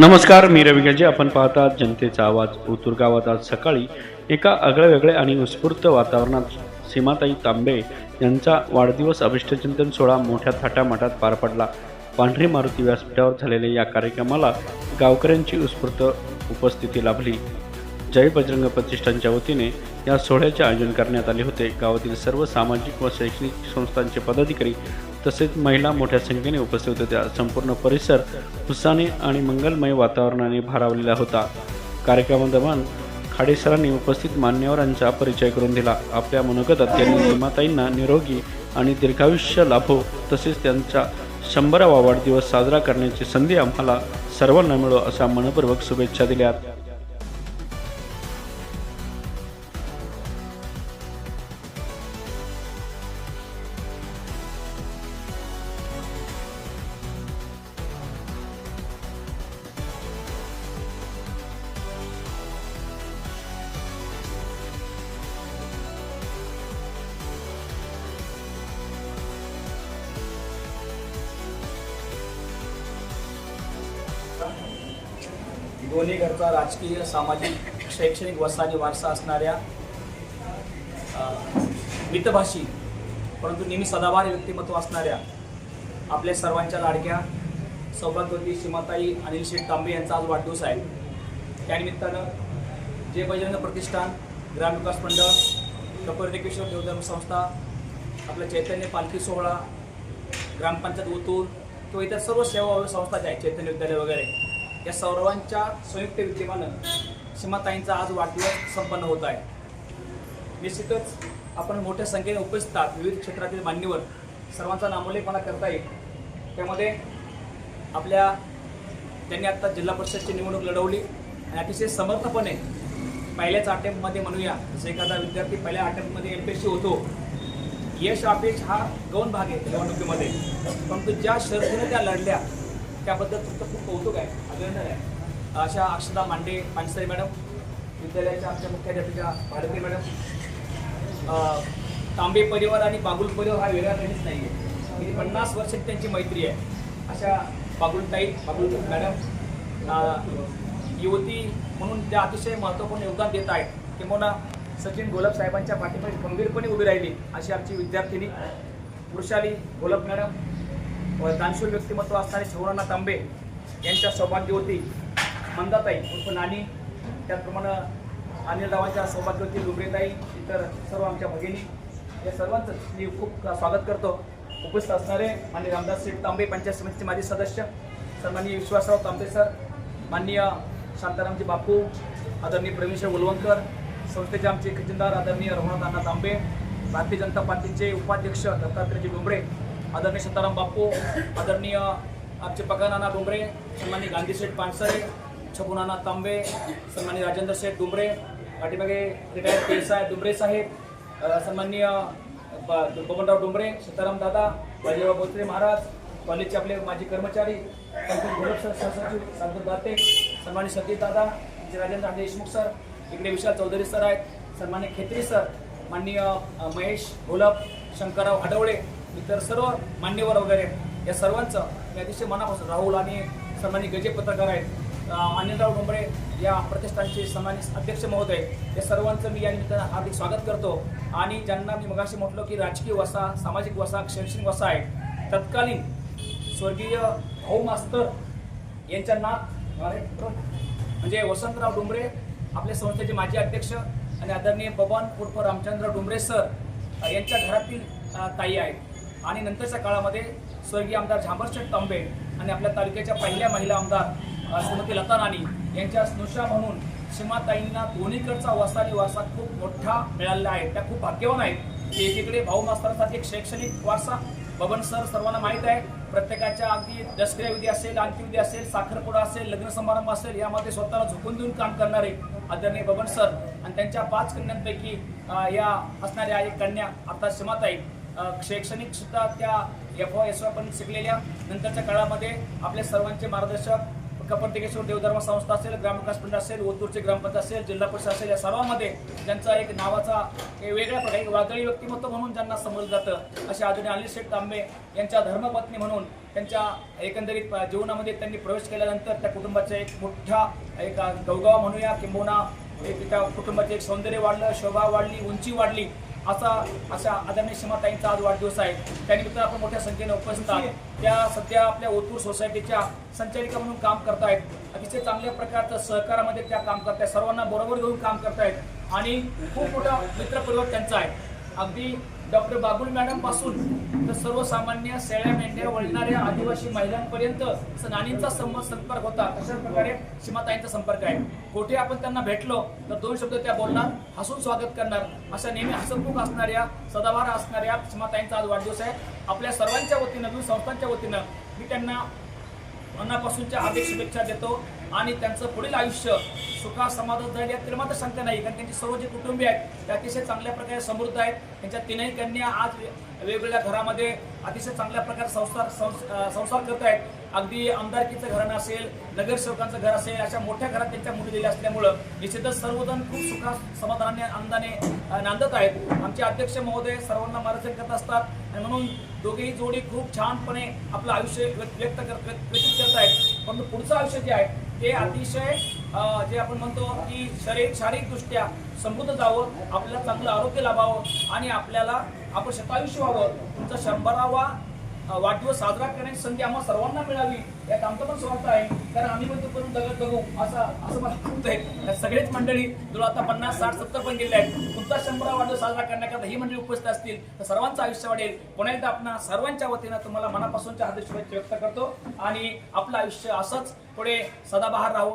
नमस्कार, मी रवी गजे. आपण पाहतात जनतेचा आवाज. ओतूर गावात आज सकाळी एका आगळ्यावेगळ्या आणि उत्स्फूर्त वातावरणात सीमाताई तांबे यांचा वाढदिवस अभिष्टचिंतन सोहळा मोठ्या थाटामाटात पार पडला. पांढरी मारुती व्यासपीठावर झालेल्या या कार्यक्रमाला गावकऱ्यांची उत्स्फूर्त उपस्थिती लाभली. जय बजरंग प्रतिष्ठानच्या वतीने या सोहळ्याचे आयोजन करण्यात आले होते. गावातील सर्व सामाजिक व शैक्षणिक संस्थांचे पदाधिकारी तसेच महिला मोठ्या संख्येने उपस्थित होत्या. संपूर्ण परिसर उत्साहाने आणि मंगलमय वातावरणाने भारावलेला होता. कार्यक्रमादरम्यान खाडेसरांनी उपस्थित मान्यवरांचा परिचय करून दिला. आपल्या मनोगतात त्यांनी सीमाताईंना निरोगी आणि दीर्घायुष्य लाभो तसेच त्यांचा 100वा वाढदिवस साजरा करण्याची संधी आम्हाला सर्वांना मिळो अशा मनपूर्वक शुभेच्छा दिल्या. दोन्ही घरचा राजकीय, सामाजिक, शैक्षणिक वसा आणि वारसा असणाऱ्या मितभाषी परंतु नेहमी सदाबहार व्यक्तिमत्व असणाऱ्या आपल्या सर्वांच्या लाडक्या सौभाग्यवती सीमाताई अनिल शेठ तांबे यांचा आज वाढदिवस आहे. त्यानिमित्तानं जय बजरंग प्रतिष्ठान, ग्रामविकास मंडळ, कपिलदेवेश्वर देवधर्म संस्था, आपलं चैतन्य पालखी सोहळा, ग्रामपंचायत ओतूर किंवा इतर सर्व सेवा संस्था ज्या आहेत, चैतन्य विद्यालय वगैरे, या सर्वांच्या संयुक्त विद्यमानं सीमाताईंचा आज वाढदिवस संपन्न होत आहे. निश्चितच आपण मोठ्या संख्येने उपस्थित आहात. विविध क्षेत्रातील मान्यवर सर्वांचा नामोल्लेख मला करता येईल. त्यामध्ये त्यांनी आत्ता जिल्हा परिषदची निवडणूक लढवली आणि अतिशय समर्थपणे पहिल्याच अटेम्प्टमध्ये म्हणूया, जसं एखादा विद्यार्थी पहिल्या अटेम्प्टमध्ये MPSC होतो, यश अपयश हा गौण भाग आहे निवडणुकीमध्ये, परंतु ज्या शर्तीने त्या लढल्या त्याबद्दल तुमचं खूप कौतुक आहे, अभिनंदन आहे. अशा अक्षदा मांडे पानसरे मॅडम, विद्यालयाच्या आमच्या मुख्याध्यापिका भारती मॅडम, तांबे परिवार आणि बागुल परिवार हा वेगळा काहीच नाही आहे. गेली 50 वर्षात त्यांची मैत्री आहे. अशा बागुल मॅडम युवती म्हणून त्या अतिशय महत्त्वपूर्ण योगदान देत आहेत. किंवा सचिन घोलप साहेबांच्या पाठीमागे खंबीरपणे उभी राहिली अशी आमची विद्यार्थिनी वृषाली घोलप मॅडम व दानशूर व्यक्तिमत्व असणारे छवनाना तांबे यांच्या सौभाग्यवती मंदाताई उर्फ नानी, त्याचप्रमाणे अनिलरावांच्या सौभाग्यवती लुबरेताई, इतर सर्व आमच्या भगिनी, या सर्वांचं मी खूप स्वागत करतो. उपस्थित असणारे माननीय रामदास शेठ तांबे पंचायत समितीचे माजी सदस्य, सन्माननीय विश्वासराव तांबे सर, माननीय शांतारामजी बापू, आदरणीय प्रवीण उलवंकर, संस्थेचे आमचे खजिनदार आदरणीय रघुनाथ अण्णा तांबे, भारतीय जनता पार्टीचे उपाध्यक्ष दत्तात्रयजी डोंबरे, आदरणीय शांताराम बापू, आदरणीय आमचे पकानाना डोंबरे, सन्माननीय गांधी शेठ पानसरे, छगुनाना तांबे, सन्माननीय राजेंद्र शेठ डोंबरे, पाठीमागे रिटायर्ड PSI डोंबरे साहेब, सन्माननीय बबनराव डोंबरे, सीताराम दादा, बाजीराव बोत्रे महाराज, कॉलेजचे आपले माजी कर्मचारी, घोलप सर, सहसचिव शांतू दाते, सन्माननीय सतीश दादा, राजेंद्र देशमुख सर, इकडे विशाल चौधरी सर आहेत, सन्माननीय खेत्री सर, माननीय महेश घोलप, शंकरराव आडवळे, इतर सर्व मान्यवर वगैरे, या सर्वांचं मी अतिशय मनापासून, राहुल आणि सन्माननीय गजे पत्रकार आहेत, अनिलराव डोंबरे या प्रतिष्ठानचे सन्मानित अध्यक्ष महोदय, या सर्वांचं मी या निमित्तानं हार्दिक स्वागत करतो. आणि ज्यांना मी मगाशी म्हटलं की राजकीय वसा, सामाजिक वसा, शैक्षणिक वसा आहे, तत्कालीन स्वर्गीय भाऊ मास्तर यांच्या म्हणजे वसंतराव डोंबरे आपल्या संस्थेचे माजी अध्यक्ष आणि आदरणीय बबन उर्फ रामचंद्र डोंबरे सर यांच्या घरातील ताई आहेत. आणि नंतरच्या काळामध्ये स्वर्गीय आमदार झांबरशेठ तांबे आणि आपल्या तालुक्याच्या पहिल्या महिला आमदार श्रीमती लता राणी यांच्या स्नुषा म्हणून सीमाताईंना दोन्हीकडचा वसा आणि वारसा खूप मोठा मिळालेला आहे. त्या खूप भाग्यवान आहेत की एकीकडे भाऊ मास्तरांसाठी एक शैक्षणिक वारसा, बबन सर सर्वांना माहीत आहे, प्रत्येकाच्या अगदी दसऱ्याविधी असेल, अंत्यविधी असेल, साखरपुडा असेल, लग्न समारंभ असेल, यामध्ये स्वतःला झोकून देऊन काम करणारे आदरणीय बबन सर आणि त्यांच्या 5 कन्यांपैकी या असणाऱ्या एक कन्या अर्थात सीमाताई शैक्षणिक सुद्धा त्या FY पण शिकलेल्या. नंतरच्या काळामध्ये आपल्या सर्वांचे मार्गदर्शक कपिलदेवेश्वर देवधर्म संस्था असेल, ग्रामविकास मंडळ असेल, ओतूरचे ग्रामपंचायत असेल, जिल्हा परिषद असेल, या सर्वांमध्ये ज्यांचा एक नावाचा वेगळ्या प्रकारे वादळी व्यक्तिमत्व म्हणून ज्यांना समजलं जातं अशा आदरणीय अनिल शेठ तांबे यांच्या धर्मपत्नी म्हणून त्यांच्या एकंदरीत जीवनामध्ये त्यांनी प्रवेश केल्यानंतर त्या कुटुंबाचा एक मोठा एक गवगवा म्हणूया किंबहुना एक त्या कुटुंबाचे एक सौंदर्य वाढलं, शोभा वाढली, उंची वाढली अशा आदरणीय सीमाताईंचा आज वाढदिवस आहे. त्यानिमित्त आपण मोठ्या संख्येने उपस्थित आहात. त्या सध्या आपल्या ओतूर सोसायटीच्या संचालिका म्हणून काम करतायत. अतिशय चांगल्या प्रकारचं सहकारामध्ये त्या काम करतायत, सर्वांना बरोबर घेऊन काम करतायत आणि खूप मोठा मित्रपरिवार त्यांचा आहे. अगदी डॉक्टर बाबुल मॅडम पासून तर सर्वसामान्य शेळ्या मेंढ्या वळणाऱ्या आदिवासी महिलांपर्यंत नानींचा संपर्क होता. तशाच प्रकारे सीमाताईंचा संपर्क आहे. कुठे आपण त्यांना भेटलो तर 2 शब्द त्या बोलणार, हसून स्वागत करणार, अशा नेहमी हसतमुख असणाऱ्या, सदावार असणाऱ्या सीमाताईंचा आज वाढदिवस आहे. आपल्या सर्वांच्या वतीनं, विविध संस्थांच्या वतीनं मी त्यांना मनापासूनच्या हार्दिक शुभेच्छा देतो आणि त्यांचं पुढील आयुष्य सुखा समाधान जाईल यात मात्र शंका नाही. कारण त्यांची सर्व जे कुटुंबीय आहेत ते अतिशय चांगल्या प्रकारे समृद्ध आहेत. त्यांच्या 3ही कन्या आज वेगवेगळ्या घरामध्ये अतिशय चांगल्या प्रकारे संसार करत आहेत. अगदी आमदारकीचं घराणं असेल, नगरसेवकांचं घर असेल, अशा मोठ्या घरात त्यांच्या मुली दिल्या असल्यामुळं निश्चितच सर्वजण खूप सुखा समाधानाने आनंदाने नांदत आहेत. आमचे अध्यक्ष महोदय सर्वांना मार्गदर्शन करत असतात आणि म्हणून दोघेही जोडी खूप छानपणे आपलं आयुष्य व्यतीत करत आहेत. परंतु पुढचं आयुष्य जे आहे ते अतिशय जे आपण म्हणतो की शारीरिकदृष्ट्या समृद्ध जावं, आपल्याला चांगलं आरोग्य लाभावं आणि आपल्याला आपण शतायुष्य व्हावं. तुमचा 100वा वाढदिवस साजरा करण्याची संधी आम्हाला सर्वांना मिळावी यात आमचं पण स्वार्थ आहे. कारण आम्ही पण तो करून दगड बघू असं मला वाटतंय. सगळेच मंडळी जो आता 50, 60, 70 पण गेले आहेत. तुमचा 100वा वाढदिवस साजरा करण्याकरता ही मंडळी उपस्थित असतील तर सर्वांचं आयुष्य वाढेल. पुन्हा एकदा आपण सर्वांच्या वतीनं तुम्हाला मनापासूनच्या हार्दिक शुभेच्छा व्यक्त करतो आणि आपलं आयुष्य असंच पुढे सदाबहार राहू